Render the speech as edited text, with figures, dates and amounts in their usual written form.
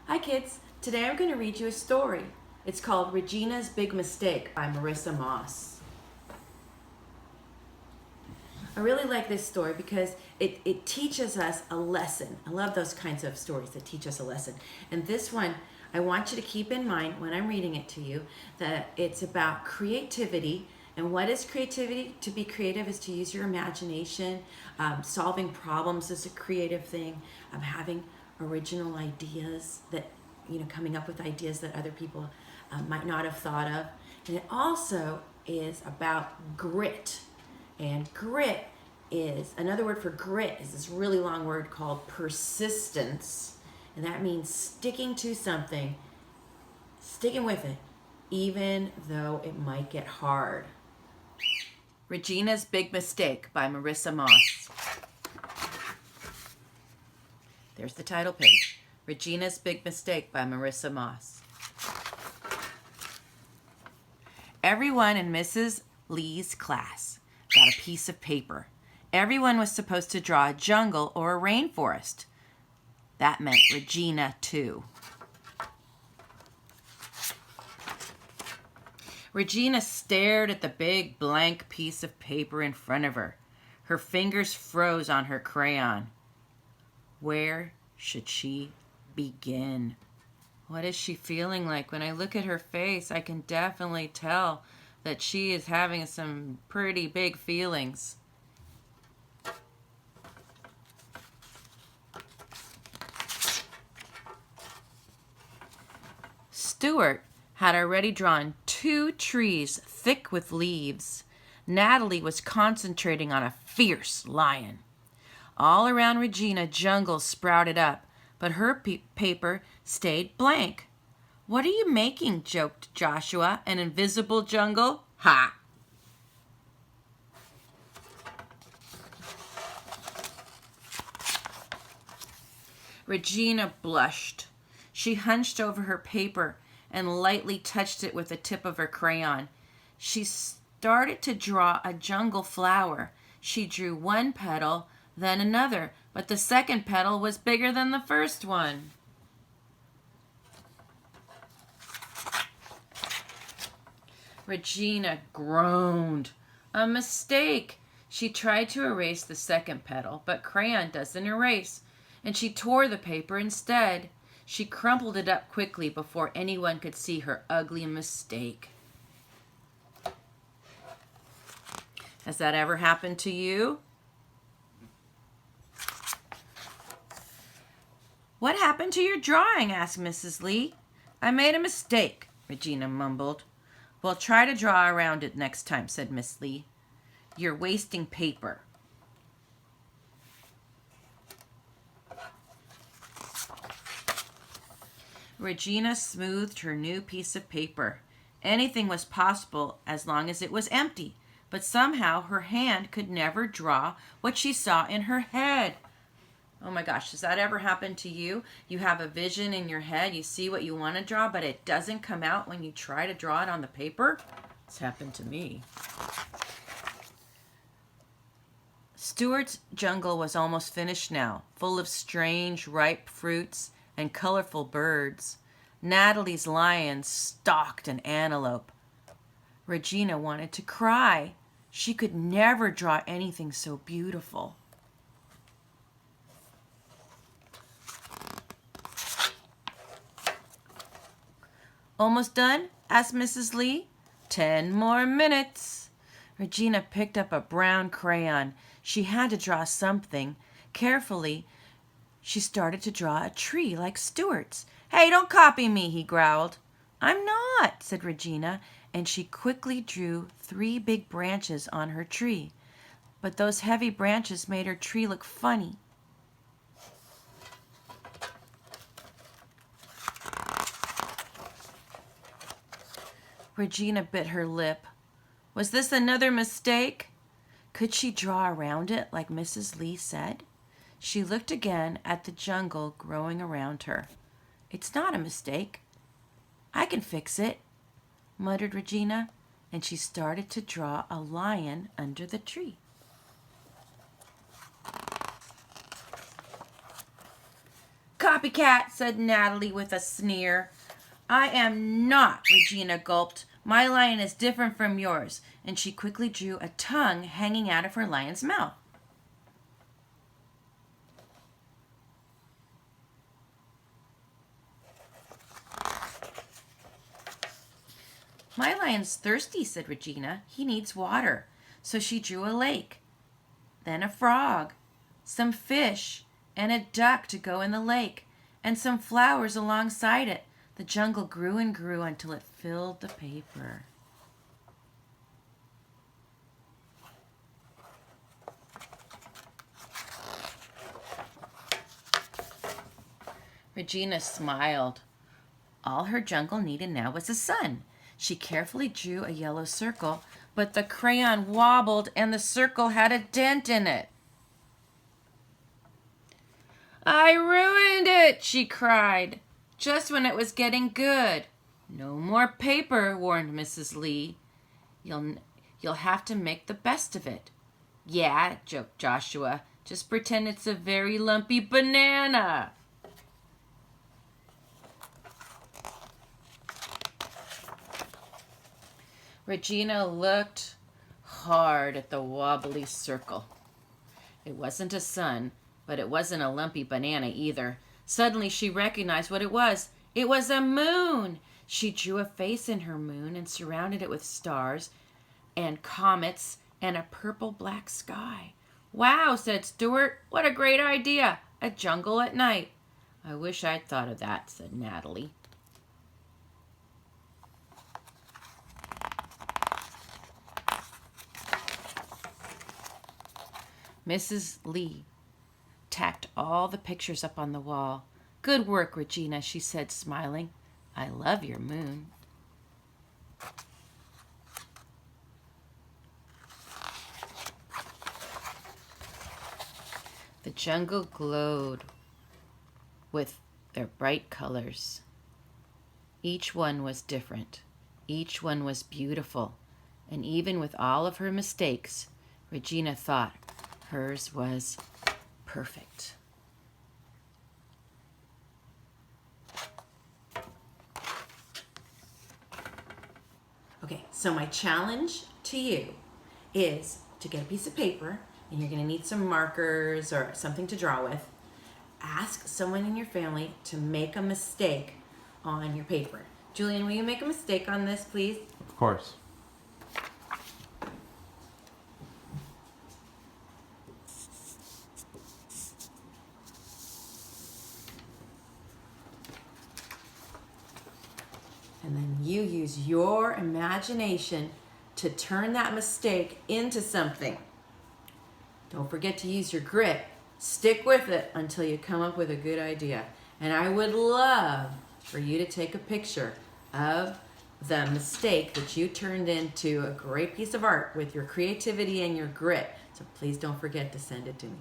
Hi kids, today I'm going to read you a story. It's called Regina's Big Mistake by Marissa Moss. I really like this story because it teaches us a lesson. I love those kinds of stories that teach us a lesson. And this one, I want you to keep in mind when I'm reading it to you that it's about creativity. And what is creativity? To be creative is to use your imagination. Solving problems is a creative thing. Having original ideas that, coming up with ideas that other people might not have thought of. And it also is about grit. And grit is, another word for grit is this really long word called persistence. And that means sticking to something, sticking with it, even though it might get hard. Regina's Big Mistake by Marissa Moss. There's the title page. Regina's Big Mistake by Marissa Moss. Everyone in Mrs. Lee's class got a piece of paper. Everyone was supposed to draw a jungle or a rainforest. That meant Regina too. Regina stared at the big blank piece of paper in front of her. Her fingers froze on her crayon. Where should she begin? What is she feeling like? When I look at her face, I can definitely tell that she is having some pretty big feelings. Stuart had already drawn 2 trees thick with leaves. Natalie was concentrating on a fierce lion. All around Regina, jungles sprouted up, but her paper stayed blank. "What are you making?" joked Joshua. "An invisible jungle? Ha!" Regina blushed. She hunched over her paper and lightly touched it with the tip of her crayon. She started to draw a jungle flower. She drew one petal, then another, but the second petal was bigger than the first one. Regina groaned. A mistake. She tried to erase the second petal, but crayon doesn't erase, and she tore the paper instead. She crumpled it up quickly before anyone could see her ugly mistake. Has that ever happened to you? "What happened to your drawing?" asked Mrs. Lee. "I made a mistake," Regina mumbled. "Well, try to draw around it next time," said Miss Lee. "You're wasting paper." Regina smoothed her new piece of paper. Anything was possible as long as it was empty, but somehow her hand could never draw what she saw in her head. Oh my gosh, does that ever happen to you? You have a vision in your head, you see what you want to draw, but it doesn't come out when you try to draw it on the paper? It's happened to me. Stuart's jungle was almost finished now, full of strange, ripe fruits and colorful birds. Natalie's lion stalked an antelope. Regina wanted to cry. She could never draw anything so beautiful. "Almost done?" asked Mrs. Lee. 10 more minutes." Regina picked up a brown crayon. She had to draw something. Carefully, she started to draw a tree like Stuart's. "Hey, don't copy me," he growled. "I'm not," said Regina, and she quickly drew 3 big branches on her tree. But those heavy branches made her tree look funny. Regina bit her lip. Was this another mistake? Could she draw around it like Mrs. Lee said? She looked again at the jungle growing around her. "It's not a mistake. I can fix it," muttered Regina, and she started to draw a lion under the tree. copycat, said Natalie with a sneer. I am not, Regina gulped. My lion is different from yours. And she quickly drew a tongue hanging out of her lion's mouth. My lion's thirsty, said Regina. He needs water. So she drew a lake, then a frog, some fish, and a duck to go in the lake, and some flowers alongside it. The jungle grew and grew until it filled the paper. Regina smiled. All her jungle needed now was a sun. She carefully drew a yellow circle, but the crayon wobbled and the circle had a dent in it. I ruined it, she cried, just when it was getting good. No more paper, warned Mrs. Lee. You'll have to make the best of it. Yeah, joked Joshua. Just pretend it's a very lumpy banana. Regina looked hard at the wobbly circle. It wasn't a sun, but it wasn't a lumpy banana either. Suddenly she recognized what it was. It was a moon. She drew a face in her moon and surrounded it with stars and comets and a purple-black sky. Wow, said Stuart. What a great idea. A jungle at night. I wish I'd thought of that, said Natalie. Mrs. Lee tacked all the pictures up on the wall. Good work, Regina, she said, smiling. I love your moon. The jungle glowed with their bright colors. Each one was different. Each one was beautiful. And even with all of her mistakes, Regina thought hers was perfect. Okay, so my challenge to you is to get a piece of paper, and you're going to need some markers or something to draw with. Ask someone in your family to make a mistake on your paper. Julian, will you make a mistake on this, please? Of course. And then you use your imagination to turn that mistake into something. Don't forget to use your grit. Stick with it until you come up with a good idea. And I would love for you to take a picture of the mistake that you turned into a great piece of art with your creativity and your grit. So please don't forget to send it to me.